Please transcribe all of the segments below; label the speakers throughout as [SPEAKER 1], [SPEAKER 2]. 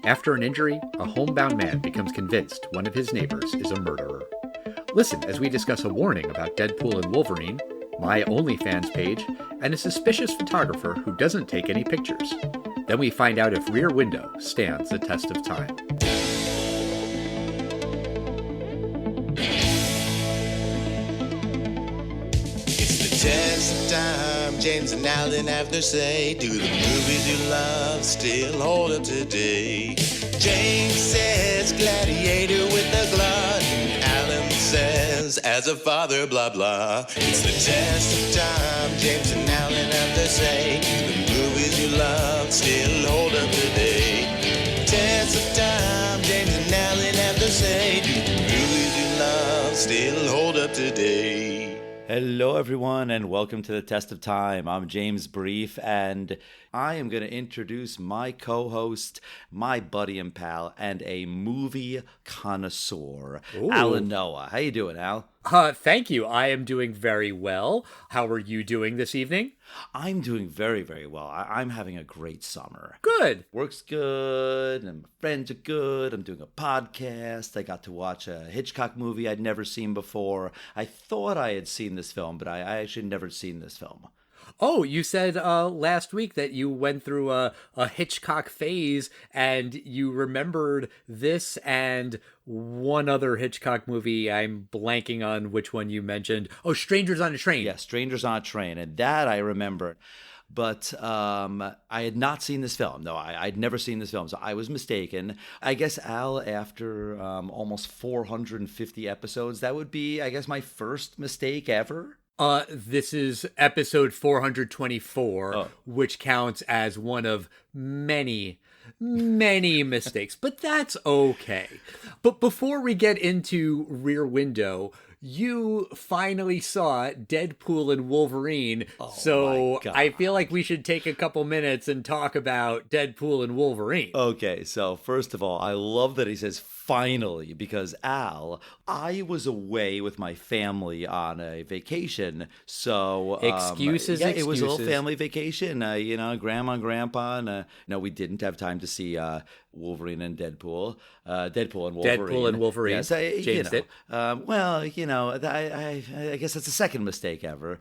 [SPEAKER 1] After an injury, a homebound man becomes convinced one of his neighbors is a murderer. Listen as we discuss a warning about Deadpool and Wolverine, my OnlyFans page, and a suspicious photographer who doesn't take any pictures. Then we find out if Rear Window stands the test of time.
[SPEAKER 2] Test of time, James and Alan have their say. Do the movies you love still hold up today? James says gladiator with a glut. Alan says as a father, blah blah. It's the test of time, James and Alan have their say. Do the movies you love still hold up today? Test of time, James and Alan have their say. Do the movies you love still hold up today?
[SPEAKER 3] Hello, everyone, and welcome to the Test of Time. I'm James Brief, and I am going to introduce my co-host, my buddy and pal, and a movie connoisseur,
[SPEAKER 1] Ooh.
[SPEAKER 3] Alan Noah. How you doing, Al?
[SPEAKER 1] Thank you. I am doing very well. How are you doing this evening?
[SPEAKER 3] I'm doing very, very well. I'm having a great summer.
[SPEAKER 1] Good.
[SPEAKER 3] Work's good, and my friends are good. I'm doing a podcast. I got to watch a Hitchcock movie I'd never seen before. I thought I had seen this film, but I actually never seen this film.
[SPEAKER 1] Oh, you said last week that you went through a Hitchcock phase and you remembered this and one other Hitchcock movie. I'm blanking on which one you mentioned. Oh, Strangers on a Train.
[SPEAKER 3] Yeah, Strangers on a Train. And that I remember. But I had not seen this film. No, I'd never seen this film, so I was mistaken. I guess, Al, after almost 450 episodes, that would be, I guess, my first mistake ever.
[SPEAKER 1] This is episode 424, which counts as one of many mistakes, but that's okay. But before we get into Rear Window, you finally saw Deadpool and Wolverine, so I feel like we should take a couple minutes and talk about Deadpool and Wolverine.
[SPEAKER 3] Okay, so first of all, I love that he says finally, because Al, I was away with my family on a vacation, so
[SPEAKER 1] excuses.
[SPEAKER 3] It was a little family vacation. Grandma and grandpa, and no, we didn't have time to see Wolverine and Deadpool. Deadpool and Wolverine.
[SPEAKER 1] Deadpool and Wolverine.
[SPEAKER 3] Yes,
[SPEAKER 1] James did.
[SPEAKER 3] I guess that's the second mistake ever.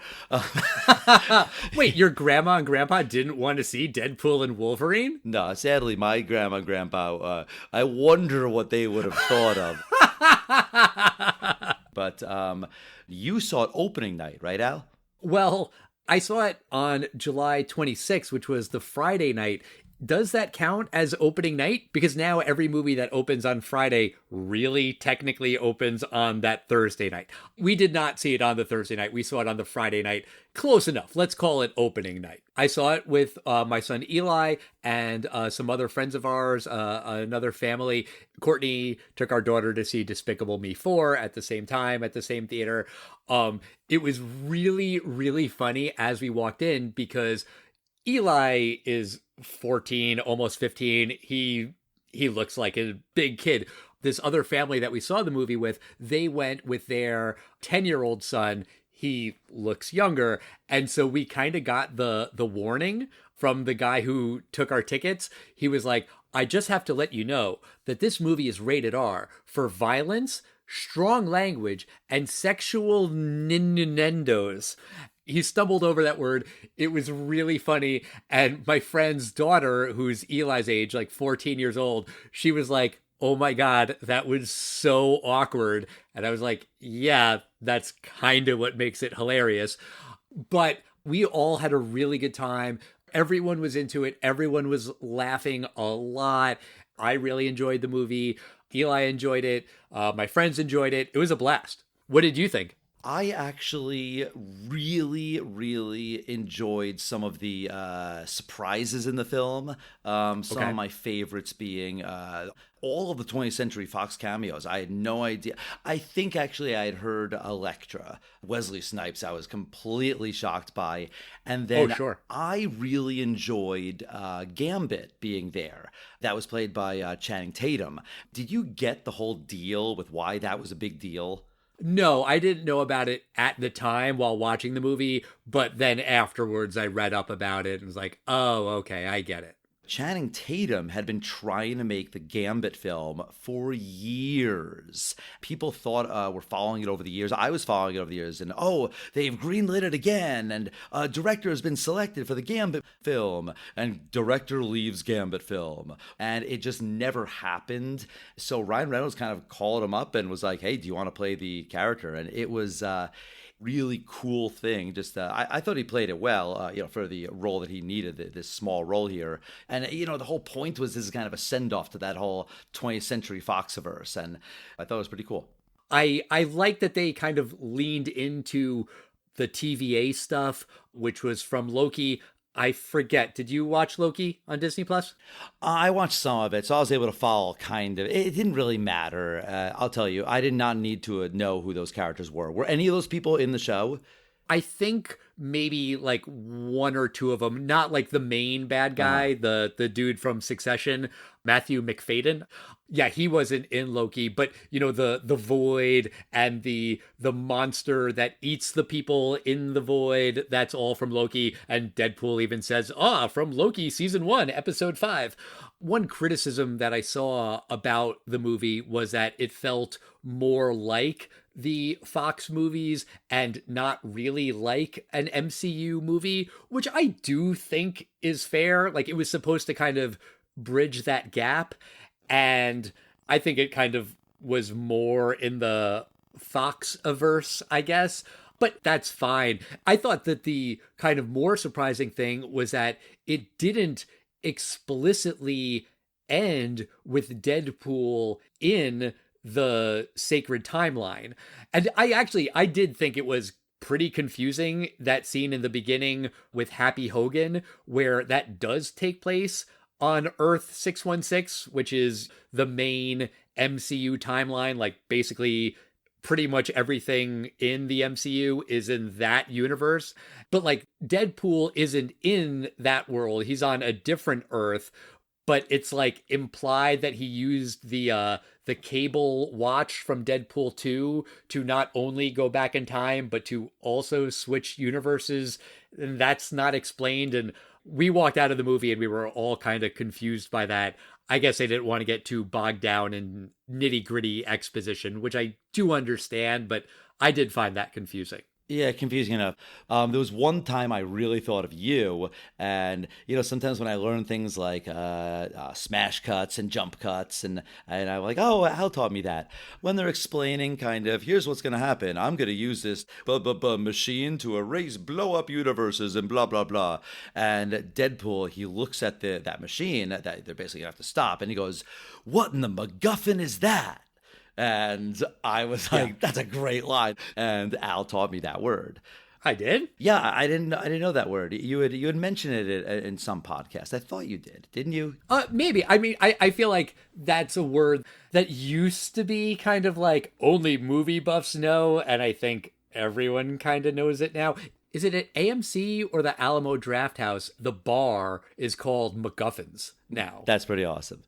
[SPEAKER 1] Wait, your grandma and grandpa didn't want to see Deadpool and Wolverine?
[SPEAKER 3] No, sadly, my grandma and grandpa, I wonder what they would have thought of. But you saw it opening night, right, Al?
[SPEAKER 1] Well, I saw it on July 26th, which was the Friday night. Does that count as opening night? Because now every movie that opens on Friday really technically opens on that Thursday night. We did not see it on the Thursday night. We saw it on the Friday night. Close enough. Let's call it opening night. I saw it with my son Eli and some other friends of ours, another family. Courtney took our daughter to see Despicable Me 4 at the same time, at the same theater. It was really, really funny as we walked in because Eli is 14, almost 15. He looks like a big kid. This other family that we saw the movie with, they went with their 10-year-old son. He looks younger. And so we kind of got the warning from the guy who took our tickets. He was like, I just have to let you know that this movie is rated R for violence, strong language, and sexual innuendos. He stumbled over that word. It was really funny. And my friend's daughter, who's Eli's age, like 14 years old, she was like, oh my God, that was so awkward. And I was like, yeah, that's kind of what makes it hilarious. But we all had a really good time. Everyone was into it. Everyone was laughing a lot. I really enjoyed the movie. Eli enjoyed it. My friends enjoyed it. It was a blast. What did you think?
[SPEAKER 3] I actually really, really enjoyed some of the surprises in the film. Some of my favorites being all of the 20th Century Fox cameos. I had no idea. I think actually I had heard Elektra, Wesley Snipes. I was completely shocked by. And then I really enjoyed Gambit being there. That was played by Channing Tatum. Did you get the whole deal with why that was a big deal?
[SPEAKER 1] No, I didn't know about it at the time while watching the movie, but then afterwards I read up about it and was like, oh, okay, I get it.
[SPEAKER 3] Channing Tatum had been trying to make the Gambit film for years. People thought were following it over the years. I was following it over the years, and they've greenlit it again, and a director has been selected for the Gambit film, and director leaves Gambit film, and it just never happened. So Ryan Reynolds kind of called him up and was like, "Hey, do you want to play the character?" And it was really cool thing. Just I thought he played it well, for the role that he needed, this small role here. And the whole point was this is kind of a send off to that whole 20th Century Foxiverse, and I thought it was pretty cool.
[SPEAKER 1] I like that they kind of leaned into the TVA stuff, which was from Loki. I forget. Did you watch Loki on Disney Plus?
[SPEAKER 3] I watched some of it, so I was able to follow kind of. It didn't really matter. I'll tell you, I did not need to know who those characters were. Were any of those people in the show?
[SPEAKER 1] I think maybe like one or two of them, not like the main bad guy, the dude from Succession, Matthew McFadden. Yeah, he wasn't in Loki, but the void and the monster that eats the people in the void, that's all from Loki. And Deadpool even says, from Loki season 1, episode 5. One criticism that I saw about the movie was that it felt more like the Fox movies and not really like an MCU movie, which I do think is fair. Like, it was supposed to kind of bridge that gap, and I think it kind of was more in the Fox-averse, I guess, but that's fine. I thought that the kind of more surprising thing was that it didn't explicitly end with Deadpool in the sacred timeline. And I did think it was pretty confusing, that scene in the beginning with Happy Hogan, where that does take place on Earth 616, which is the main MCU timeline. Like, basically pretty much everything in the MCU is in that universe. But like, Deadpool isn't in that world. He's on a different Earth, but it's like implied that he used the Cable watch from Deadpool 2 to not only go back in time, but to also switch universes. And that's not explained. And we walked out of the movie and we were all kind of confused by that. I guess I didn't want to get too bogged down in nitty gritty exposition, which I do understand, but I did find that confusing.
[SPEAKER 3] Yeah, confusing enough. There was one time I really thought of you, and sometimes when I learn things like smash cuts and jump cuts, and I'm like, Al taught me that. When they're explaining kind of, here's what's going to happen. I'm going to use this machine to erase blow up universes and blah blah blah. And Deadpool, he looks at that machine that they're basically going to have to stop, and he goes, "What in the MacGuffin is that?" And I was like, "That's a great line." And Al taught me that word.
[SPEAKER 1] I did?
[SPEAKER 3] Yeah, I didn't know that word. You had mentioned it in some podcast. I thought you did, didn't you?
[SPEAKER 1] Maybe. I mean, I feel like that's a word that used to be kind of like only movie buffs know, and I think everyone kind of knows it now. Is it at AMC or the Alamo Drafthouse? The bar is called MacGuffins now.
[SPEAKER 3] That's pretty awesome.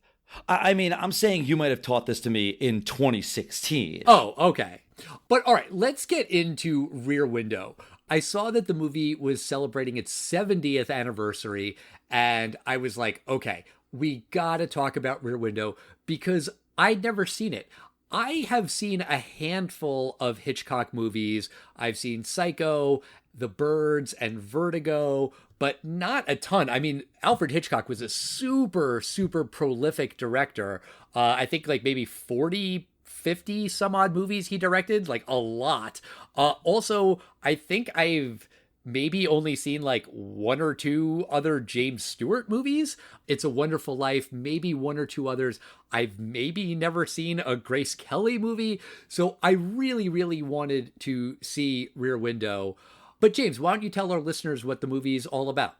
[SPEAKER 3] I mean, I'm saying you might have taught this to me in 2016.
[SPEAKER 1] Oh, okay. But all right, let's get into Rear Window. I saw that the movie was celebrating its 70th anniversary, and I was like, okay, we gotta talk about Rear Window because I'd never seen it. I have seen a handful of Hitchcock movies. I've seen Psycho, The Birds, and Vertigo, but not a ton. I mean, Alfred Hitchcock was a super, super prolific director. I think like maybe 40, 50 some odd movies he directed, like a lot. Also, I think I've maybe only seen like one or two other James Stewart movies. It's a Wonderful Life, maybe one or two others. I've maybe never seen a Grace Kelly movie. So I really, really wanted to see Rear Window. But James, why don't you tell our listeners what the movie is all about?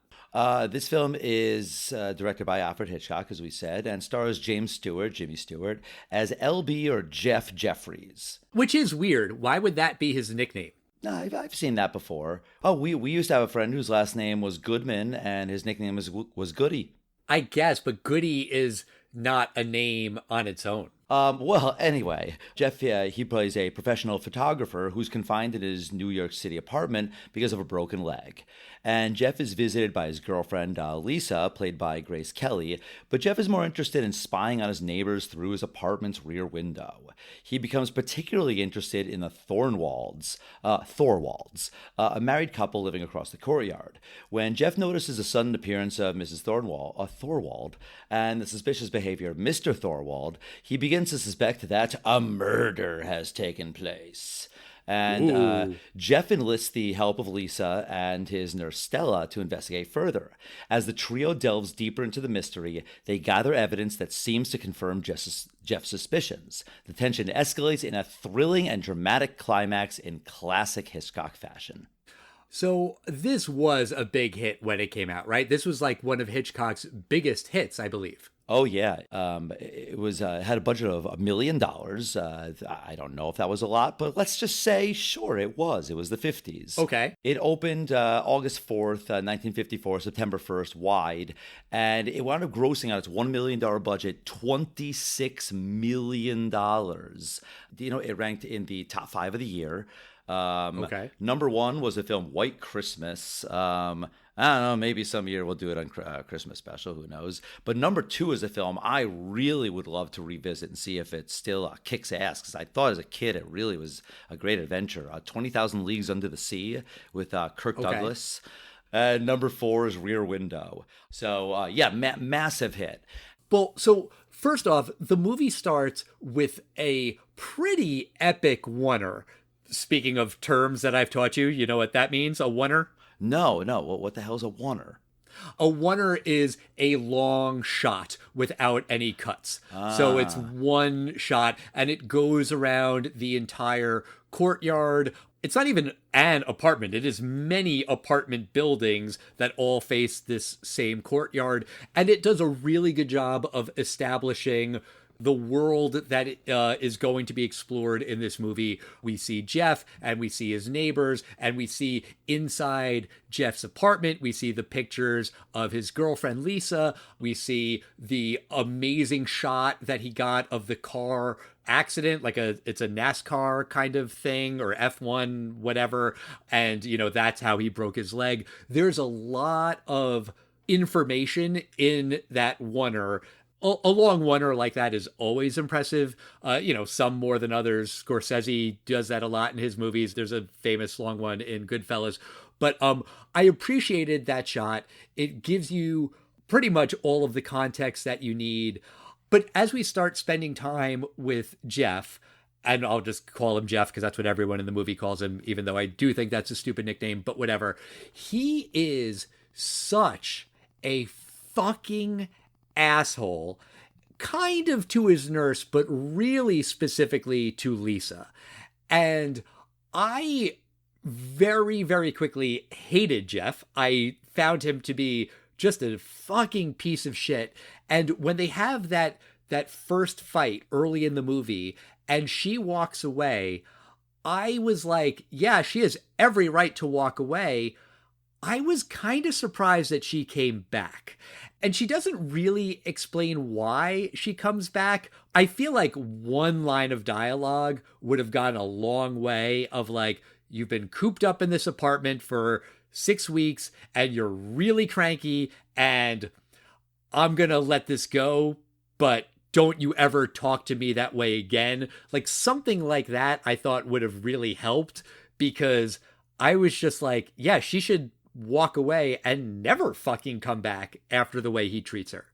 [SPEAKER 3] This film is directed by Alfred Hitchcock, as we said, and stars Jimmy Stewart, as LB or Jeff Jeffries.
[SPEAKER 1] Which is weird. Why would that be his nickname?
[SPEAKER 3] No, I've seen that before. Oh, we used to have a friend whose last name was Goodman, and his nickname was Goody.
[SPEAKER 1] I guess, but Goody is not a name on its own.
[SPEAKER 3] Well, anyway, Jeff, he plays a professional photographer who's confined in his New York City apartment because of a broken leg. And Jeff is visited by his girlfriend, Lisa, played by Grace Kelly, but Jeff is more interested in spying on his neighbors through his apartment's rear window. He becomes particularly interested in the Thorwalds, a married couple living across the courtyard. When Jeff notices the sudden appearance of Mrs. Thorwald, and the suspicious behavior of Mr. Thorwald, he begins to suspect that a murder has taken place. And Jeff enlists the help of Lisa and his nurse Stella to investigate further. As the trio delves deeper into the mystery, they gather evidence that seems to confirm Jeff's suspicions. The tension escalates in a thrilling and dramatic climax in classic Hitchcock fashion.
[SPEAKER 1] So this was a big hit when it came out, right? This was like one of Hitchcock's biggest hits, I believe.
[SPEAKER 3] Oh, yeah. It was had a budget of $1 million. I don't know if that was a lot, but let's just say, sure, it was. It was the 50s.
[SPEAKER 1] Okay.
[SPEAKER 3] It opened August 4th, 1954, September 1st, wide, and it wound up grossing on its $1 million budget $26 million. It ranked in the top 5 of the year. Okay. Number 1 was the film White Christmas. I don't know, maybe some year we'll do it on Christmas special, who knows. But number 2 is a film I really would love to revisit and see if it still kicks ass, because I thought as a kid it really was a great adventure. 20,000 Leagues Under the Sea with Kirk Douglas. And number 4 is Rear Window. So, massive hit.
[SPEAKER 1] Well, so first off, the movie starts with a pretty epic oneer. Speaking of terms that I've taught you, you know what that means? A oneer?
[SPEAKER 3] No. What the hell's a oneer?
[SPEAKER 1] A oneer is a long shot without any cuts. So it's one shot, and it goes around the entire courtyard. It's not even an apartment. It is many apartment buildings that all face this same courtyard. And it does a really good job of establishing the world that is going to be explored in this movie. We see Jeff, and we see his neighbors, and we see inside Jeff's apartment. We see the pictures of his girlfriend, Lisa. We see the amazing shot that he got of the car accident, it's a NASCAR kind of thing, or F1, whatever. And, that's how he broke his leg. There's a lot of information in that oneer. A long oneer like that is always impressive. Some more than others. Scorsese does that a lot in his movies. There's a famous long one in Goodfellas. But I appreciated that shot. It gives you pretty much all of the context that you need. But as we start spending time with Jeff, and I'll just call him Jeff because that's what everyone in the movie calls him, even though I do think that's a stupid nickname, but whatever. He is such a fucking asshole, kind of to his nurse, but really specifically to Lisa. And I very, very quickly hated Jeff. I found him to be just a fucking piece of shit. And when they have that first fight early in the movie and she walks away, I was like, yeah, she has every right to walk away. I was kind of surprised that she came back. And she doesn't really explain why she comes back. I feel like one line of dialogue would have gone a long way of like, you've been cooped up in this apartment for 6 weeks and you're really cranky and I'm going to let this go, but don't you ever talk to me that way again. Like something like that I thought would have really helped, because I was just like, yeah, she should walk away and never fucking come back after the way he treats her.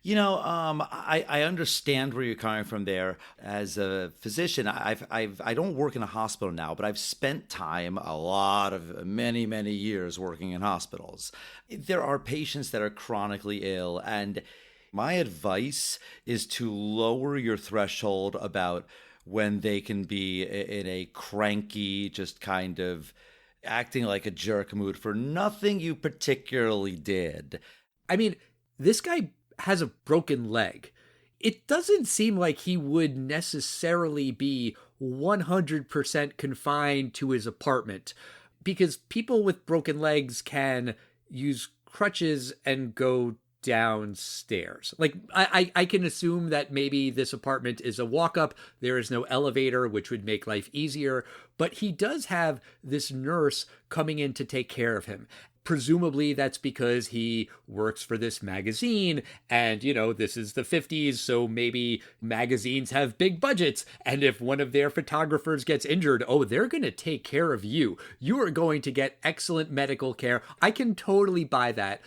[SPEAKER 3] I understand where you're coming from there. As a physician, I don't work in a hospital now, but I've spent time, many years working in hospitals. There are patients that are chronically ill, and my advice is to lower your threshold about when they can be in a cranky, just kind of acting like a jerk mood for nothing you particularly did.
[SPEAKER 1] I mean, this guy has a broken leg. It doesn't seem like he would necessarily be 100% confined to his apartment, because people with broken legs can use crutches and go downstairs. Like, I can assume that maybe this apartment is a walk-up. There is no elevator, which would make life easier. But he does have this nurse coming in to take care of him. Presumably that's because he works for this magazine and, you know, this is the 50s, so maybe magazines have big budgets. And if one of their photographers gets injured, oh, they're going to take care of you. You are going to get excellent medical care. I can totally buy that.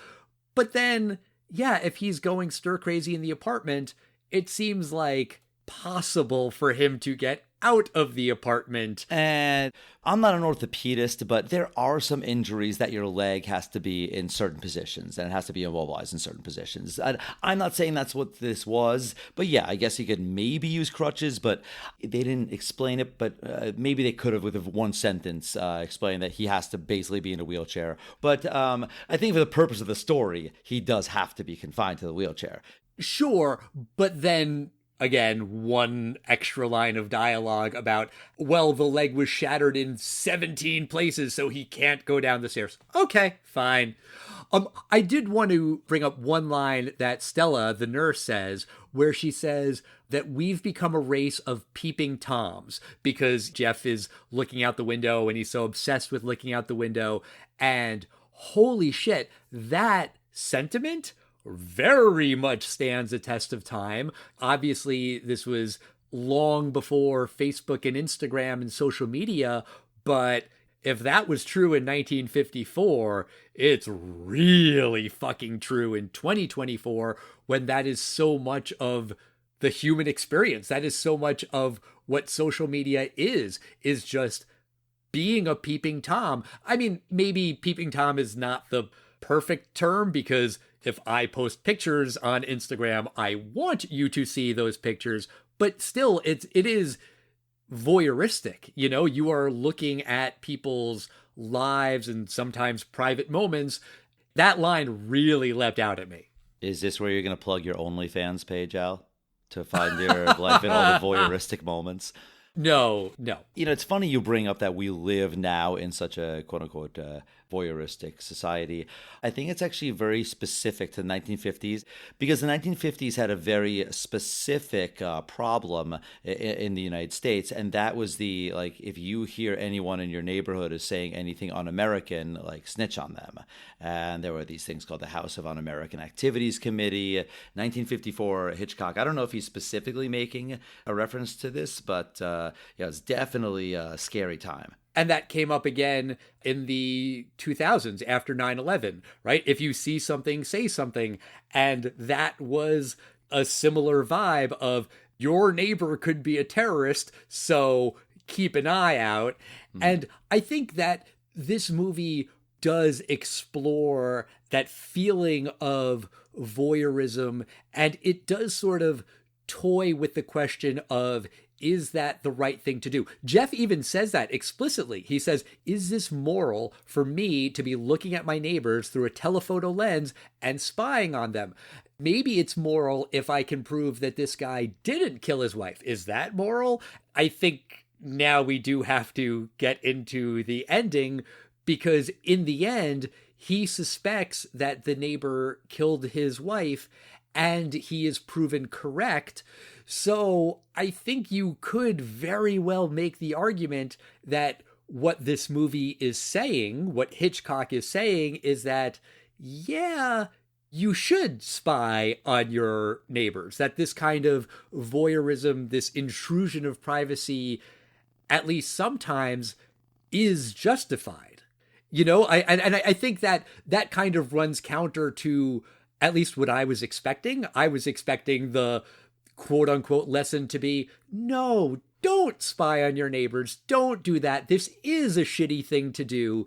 [SPEAKER 1] But then, yeah, if he's going stir crazy in the apartment, it seems like possible for him to get out of the apartment.
[SPEAKER 3] And I'm not an orthopedist, but there are some injuries that your leg has to be in certain positions and it has to be immobilized in certain positions. I'm not saying that's what this was, but yeah, I guess he could maybe use crutches, but they didn't explain it. But maybe they could have, with one sentence, explained that he has to basically be in a wheelchair. But I think for the purpose of the story, he does have to be confined to the wheelchair.
[SPEAKER 1] Sure, but then again, one extra line of dialogue about, well, the leg was shattered in 17 places, so he can't go down the stairs. Okay, fine. I did want to bring up one line that Stella, the nurse, says, where she says that we've become a race of peeping Toms because Jeff is looking out the window and he's so obsessed with looking out the window. And holy shit, that sentiment very much stands the test of time. Obviously, this was long before Facebook and Instagram and social media, but if that was true in 1954, it's really fucking true in 2024 when that is so much of the human experience. That is so much of what social media is just being a peeping Tom. I mean, maybe peeping Tom is not the perfect term because if I post pictures on Instagram, I want you to see those pictures, but still it is voyeuristic. You know, you are looking at people's lives and sometimes private moments. That line really leapt out at me.
[SPEAKER 3] Is this where you're going to plug your OnlyFans page, Al, to find your life in all the voyeuristic moments?
[SPEAKER 1] No.
[SPEAKER 3] You know, it's funny you bring up that we live now in such a quote-unquote voyeuristic society. I think it's actually very specific to the 1950s because the 1950s had a very specific problem in the United States, and that was the, like, if you hear anyone in your neighborhood is saying anything un-American, like, snitch on them. And there were these things called the House of Un-American Activities Committee. 1954, Hitchcock, I don't know if he's specifically making a reference to this, but yeah, it's definitely a scary time.
[SPEAKER 1] And that came up again in the 2000s after 9/11, right? If you see something, say something. And that was a similar vibe of your neighbor could be a terrorist, so keep an eye out. And I think that this movie does explore that feeling of voyeurism, and it does sort of toy with the question of, is that the right thing to do? Jeff even says that explicitly. He says, is this moral for me to be looking at my neighbors through a telephoto lens and spying on them? Maybe it's moral if I can prove that this guy didn't kill his wife. Is that moral? I think now we do have to get into the ending because in the end, he suspects that the neighbor killed his wife and he is proven correct. So I think you could very well make the argument that what this movie is saying, what Hitchcock is saying, is that, yeah, you should spy on your neighbors, that this kind of voyeurism, this intrusion of privacy, at least sometimes, is justified. You know, I think that that kind of runs counter to at least what I was expecting. I was expecting the quote unquote lesson to be, no, don't spy on your neighbors. Don't do that. This is a shitty thing to do.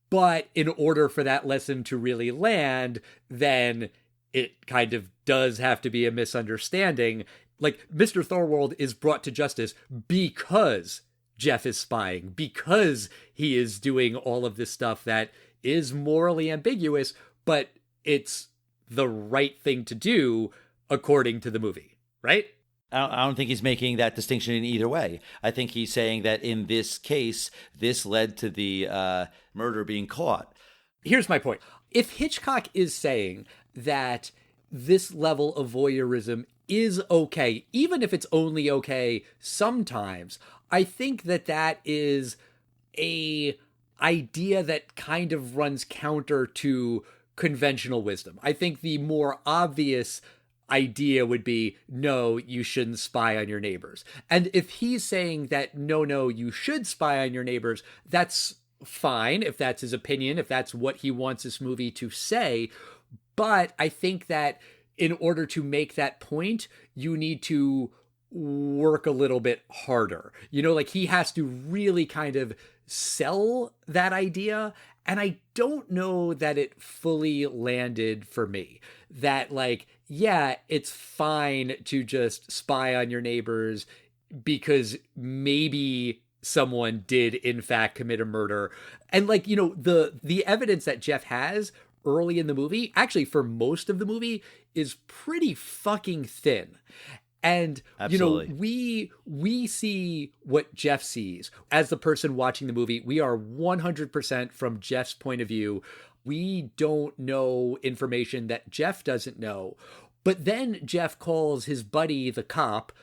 [SPEAKER 1] But in order for that lesson to really land, then it kind of does have to be a misunderstanding. Like, Mr. Thorwald is brought to justice because Jeff is spying, because he is doing all of this stuff that is morally ambiguous, but it's the right thing to do according to the movie. Right?
[SPEAKER 3] I don't think he's making that distinction in either way. I think he's saying that in this case, this led to the murder being caught.
[SPEAKER 1] Here's my point. If Hitchcock is saying that this level of voyeurism is okay, even if it's only okay sometimes. I think that that is a idea that kind of runs counter to conventional wisdom. I think the more obvious idea would be, no, you shouldn't spy on your neighbors. And if he's saying that, no, you should spy on your neighbors, that's fine if that's his opinion, if that's what he wants this movie to say. But I think that in order to make that point, you need to work a little bit harder. You know, like he has to really kind of sell that idea. And I don't know that it fully landed for me. That like, yeah, it's fine to just spy on your neighbors because maybe someone did in fact commit a murder. And like, you know, the evidence that Jeff has early in the movie, actually for most of the movie, is pretty fucking thin. And,
[SPEAKER 3] Absolutely.
[SPEAKER 1] you know, we see what Jeff sees. As the person watching the movie, we are 100% from Jeff's point of view. We don't know information that Jeff doesn't know. But then Jeff calls his buddy, the cop,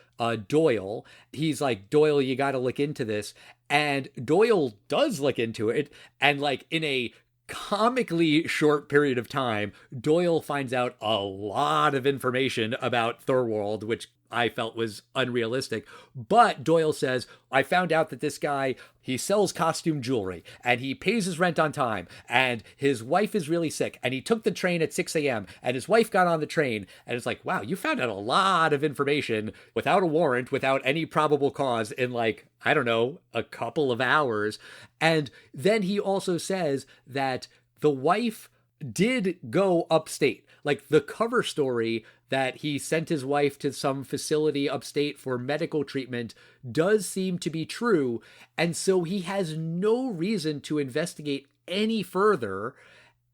[SPEAKER 1] Doyle. He's like, Doyle, you got to look into this. And Doyle does look into it. And like in a comically short period of time, Doyle finds out a lot of information about Thorwald, which I felt was unrealistic. But Doyle says, I found out that this guy, he sells costume jewelry and he pays his rent on time and his wife is really sick and he took the train at 6 a.m. and his wife got on the train. And it's like, wow, you found out a lot of information without a warrant, without any probable cause in like, I don't know, a couple of hours. And then he also says that the wife did go upstate. Like the cover story that he sent his wife to some facility upstate for medical treatment does seem to be true. And so he has no reason to investigate any further.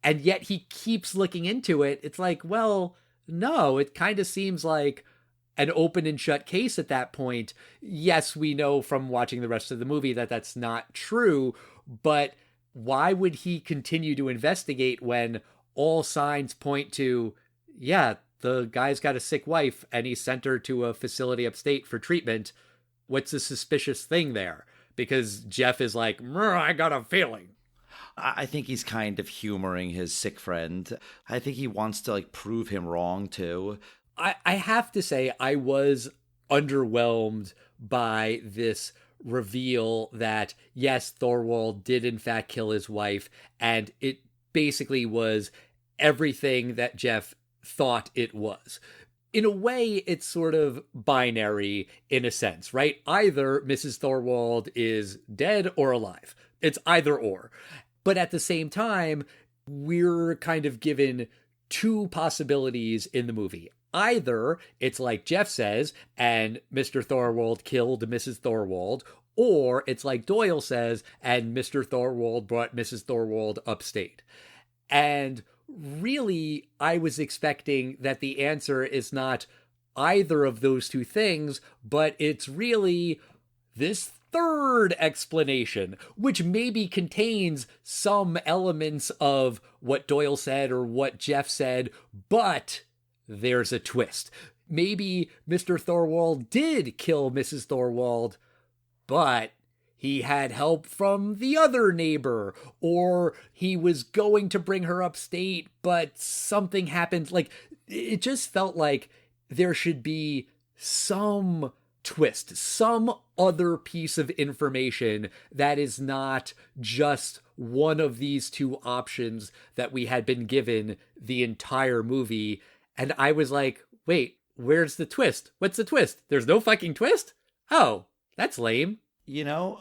[SPEAKER 1] And yet he keeps looking into it. It's like, well, no, it kind of seems like an open and shut case at that point. Yes, we know from watching the rest of the movie that that's not true, but why would he continue to investigate when all signs point to, yeah, the guy's got a sick wife and he sent her to a facility upstate for treatment. What's the suspicious thing there? Because Jeff is like, I got a feeling.
[SPEAKER 3] I think he's kind of humoring his sick friend. I think he wants to like prove him wrong too.
[SPEAKER 1] I have to say I was underwhelmed by this reveal that yes, Thorwald did in fact kill his wife, and it basically was everything that Jeff thought it was. In a way, it's sort of binary in a sense, right? Either Mrs. Thorwald is dead or alive. It's either or. But at the same time, we're kind of given two possibilities in the movie. Either it's like Jeff says, and Mr. Thorwald killed Mrs. Thorwald, or it's like Doyle says, and Mr. Thorwald brought Mrs. Thorwald upstate. And really, I was expecting that the answer is not either of those two things, but it's really this third explanation, which maybe contains some elements of what Doyle said or what Jeff said, but there's a twist. Maybe Mr. Thorwald did kill Mrs. Thorwald, but he had help from the other neighbor, or he was going to bring her upstate, but something happened. Like, it just felt like there should be some twist, some other piece of information that is not just one of these two options that we had been given the entire movie. And I was like, wait, where's the twist? What's the twist? There's no fucking twist? Oh, that's lame.
[SPEAKER 3] You know,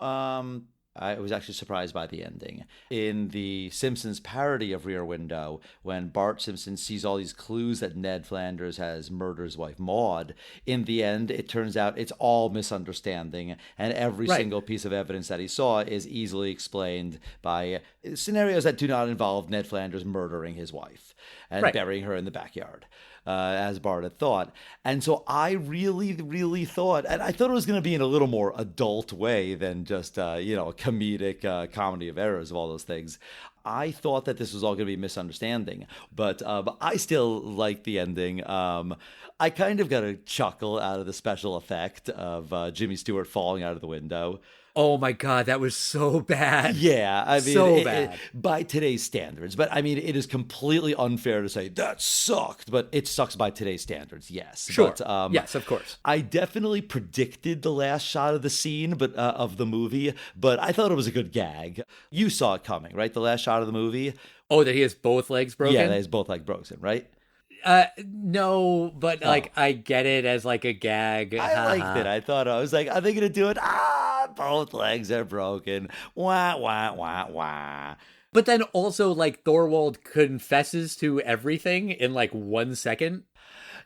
[SPEAKER 3] I was actually surprised by the ending. In the Simpsons parody of Rear Window, when Bart Simpson sees all these clues that Ned Flanders has murdered his wife Maude, in the end, it turns out it's all misunderstanding, and every single piece of evidence that he saw is easily explained by scenarios that do not involve Ned Flanders murdering his wife and burying her in the backyard. As Bart had thought. And so I really, really thought, and I thought it was going to be in a little more adult way than just, a comedic comedy of errors of all those things. I thought that this was all going to be a misunderstanding, but I still like the ending. I kind of got a chuckle out of the special effect of Jimmy Stewart falling out of the window.
[SPEAKER 1] Oh my God, that was so bad.
[SPEAKER 3] Yeah, I mean,
[SPEAKER 1] so bad.
[SPEAKER 3] By today's standards. But I mean, it is completely unfair to say that sucked, but it sucks by today's standards, yes.
[SPEAKER 1] Sure.
[SPEAKER 3] But,
[SPEAKER 1] yes, of course.
[SPEAKER 3] I definitely predicted the last shot of the scene, but of the movie, but I thought it was a good gag. You saw it coming, right? The last shot of the movie.
[SPEAKER 1] Oh, that he has both legs broken?
[SPEAKER 3] Yeah, that is both legs broken, right?
[SPEAKER 1] No, but like I get it as like a gag.
[SPEAKER 3] I liked it. I was like, are they gonna do it? Both legs are broken. Wah wah wah wah.
[SPEAKER 1] But then also like Thorwald confesses to everything in like 1 second.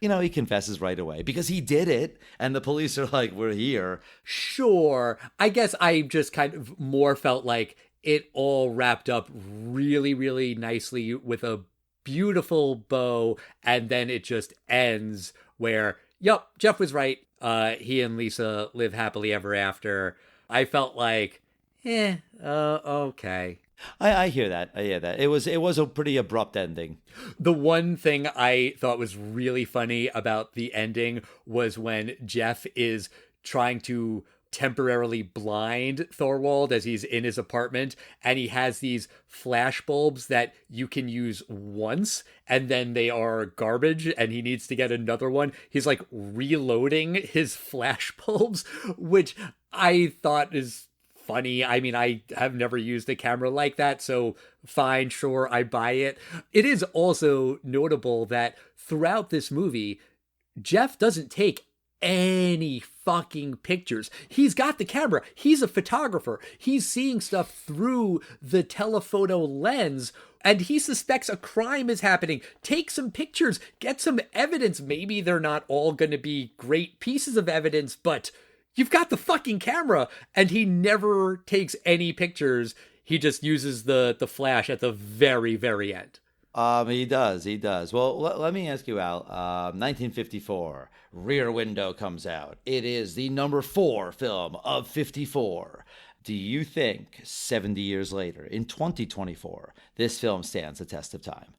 [SPEAKER 3] You know, he confesses right away because he did it, and the police are like, we're here.
[SPEAKER 1] Sure. I guess I just kind of more felt like it all wrapped up really, really nicely with a beautiful bow, and then it just ends where, yep, Jeff was right. He and Lisa live happily ever after. I felt like, okay.
[SPEAKER 3] I hear that. It was a pretty abrupt ending.
[SPEAKER 1] The one thing I thought was really funny about the ending was when Jeff is trying to temporarily blind Thorwald as he's in his apartment, and he has these flash bulbs that you can use once and then they are garbage and he needs to get another one. He's like reloading his flash bulbs, which I thought is funny. I mean, I have never used a camera like that, so fine, sure, I buy it. It is also notable that throughout this movie, Jeff doesn't take any fucking pictures. He's got the camera. He's a photographer. He's seeing stuff through the telephoto lens, and he suspects a crime is happening. Take some pictures. Get some evidence. Maybe they're not all going to be great pieces of evidence, but you've got the fucking camera. And he never takes any pictures. He just uses the flash at the very, very end.
[SPEAKER 3] He does. Well, let me ask you, Al. 1954, Rear Window comes out. It is the number 4 film of 54. Do you think 70 years later, in 2024, this film stands the test of time?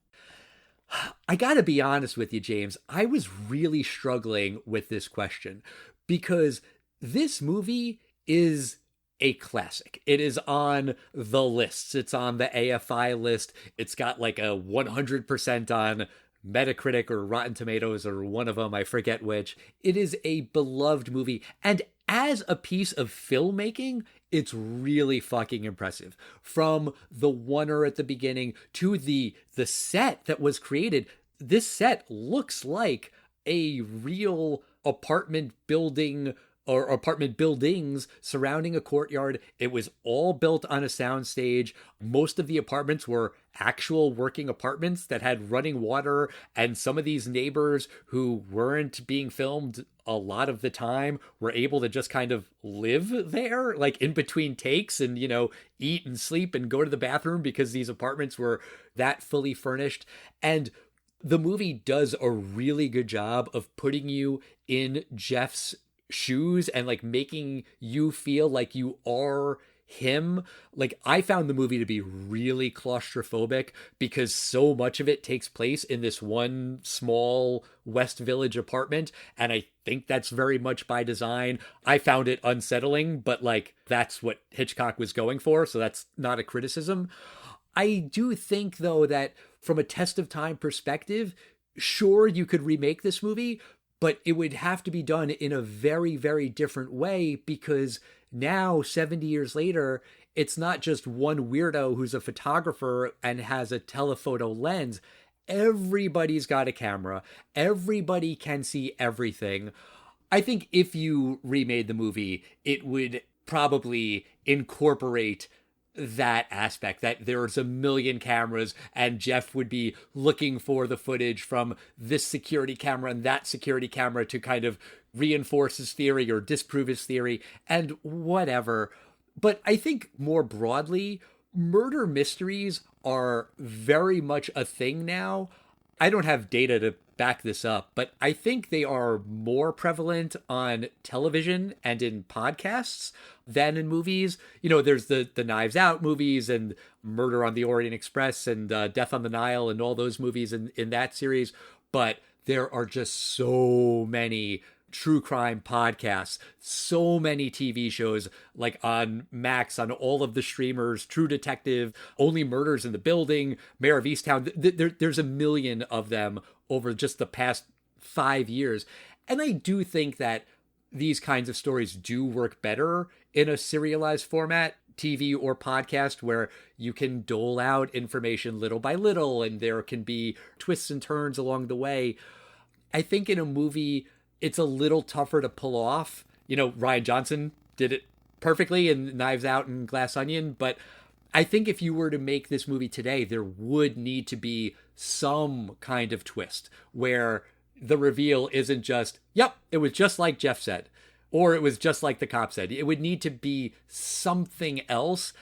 [SPEAKER 1] I gotta be honest with you, James. I was really struggling with this question because this movie is a classic. It is on the lists. It's on the AFI list. It's got like a 100% on Metacritic or Rotten Tomatoes or one of them, I forget which. It is a beloved movie. And as a piece of filmmaking, it's really fucking impressive. From the oneer at the beginning to the set that was created, this set looks like a real apartment building or apartment buildings surrounding a courtyard. It was all built on a soundstage. Most of the apartments were actual working apartments that had running water, and some of these neighbors who weren't being filmed a lot of the time were able to just kind of live there, like in between takes, and, you know, eat and sleep and go to the bathroom because these apartments were that fully furnished. And the movie does a really good job of putting you in Jeff's shoes and like making you feel like you are him. Like, I found the movie to be really claustrophobic because so much of it takes place in this one small West Village apartment, and I think that's very much by design. I found it unsettling, but like that's what Hitchcock was going for, so that's not a criticism. I do think though that from a test of time perspective, sure, you could remake this movie, but it would have to be done in a very, very different way because now, 70 years later, it's not just one weirdo who's a photographer and has a telephoto lens. Everybody's got a camera. Everybody can see everything. I think if you remade the movie, it would probably incorporate that aspect, that there's a million cameras and Jeff would be looking for the footage from this security camera and that security camera to kind of reinforce his theory or disprove his theory and whatever. But I think more broadly, murder mysteries are very much a thing now. I don't have data to back this up, but I think they are more prevalent on television and in podcasts than in movies. You know, there's the Knives Out movies and Murder on the Orient Express and Death on the Nile and all those movies in that series, but there are just so many true crime podcasts, so many TV shows like on Max, on all of the streamers, True Detective, Only Murders in the Building, Mayor of Easttown. There's a million of them over just the past 5 years. And I do think that these kinds of stories do work better in a serialized format, TV or podcast, where you can dole out information little by little and there can be twists and turns along the way. I think in a movie, it's a little tougher to pull off. You know, Rian Johnson did it perfectly in Knives Out and Glass Onion, but I think if you were to make this movie today, there would need to be some kind of twist where the reveal isn't just, yep, it was just like Jeff said, or it was just like the cop said. It would need to be something else.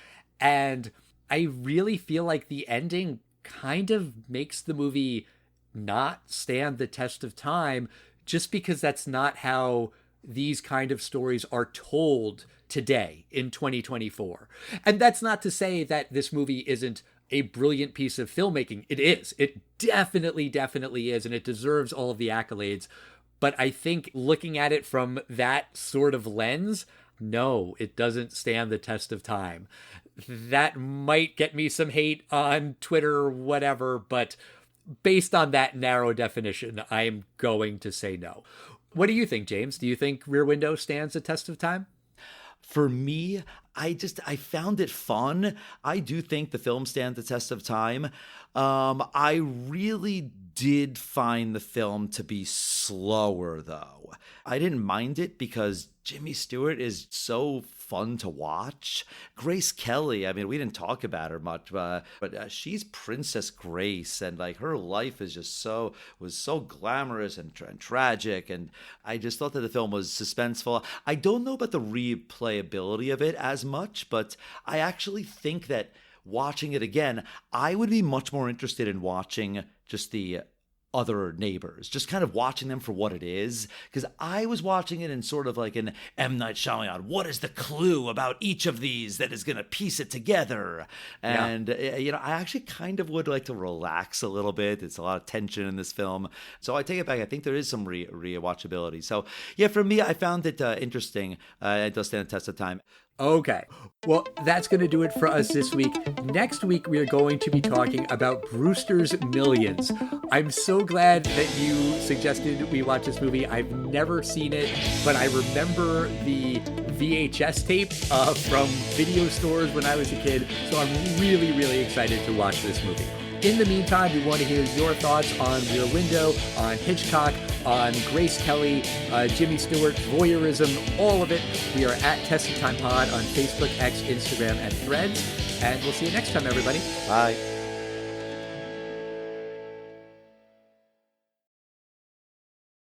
[SPEAKER 1] And I really feel like the ending kind of makes the movie not stand the test of time, just because that's not how these kind of stories are told today in 2024. And that's not to say that this movie isn't a brilliant piece of filmmaking. It is. It definitely is. And it deserves all of the accolades. But I think looking at it from that sort of lens, no, it doesn't stand the test of time. That might get me some hate on Twitter or whatever, but based on that narrow definition, I'm going to say no. What do you think, James? Do you think Rear Window stands the test of time?
[SPEAKER 3] For me, I found it fun. I do think the film stands the test of time. I really did find the film to be slower, though. I didn't mind it because Jimmy Stewart is so fun to watch. Grace Kelly, I mean, we didn't talk about her much, but she's Princess Grace, and like her life is just was so glamorous and tragic, and I just thought that the film was suspenseful. I don't know about the replayability of it as much, but I actually think that watching it again, I would be much more interested in watching just the other neighbors, just kind of watching them for what it is, because I was watching it in sort of like an M. Night Shyamalan, what is the clue about each of these that is going to piece it together? And, you know, I actually kind of would like to relax a little bit. It's a lot of tension in this film. So I take it back. I think there is some rewatchability. So yeah, for me, I found it interesting. It does stand the test of time.
[SPEAKER 1] Okay, well, that's going to do it for us this week. Next week, we are going to be talking about Brewster's Millions. I'm so glad that you suggested we watch this movie. I've never seen it, but I remember the VHS tape from video stores when I was a kid, so I'm really excited to watch this movie. In the meantime, we want to hear your thoughts on Rear Window, on Hitchcock, on Grace Kelly, Jimmy Stewart, voyeurism, all of it. We are at Test of Time Pod on Facebook, X, Instagram, and Threads. And we'll see you next time, everybody.
[SPEAKER 3] Bye.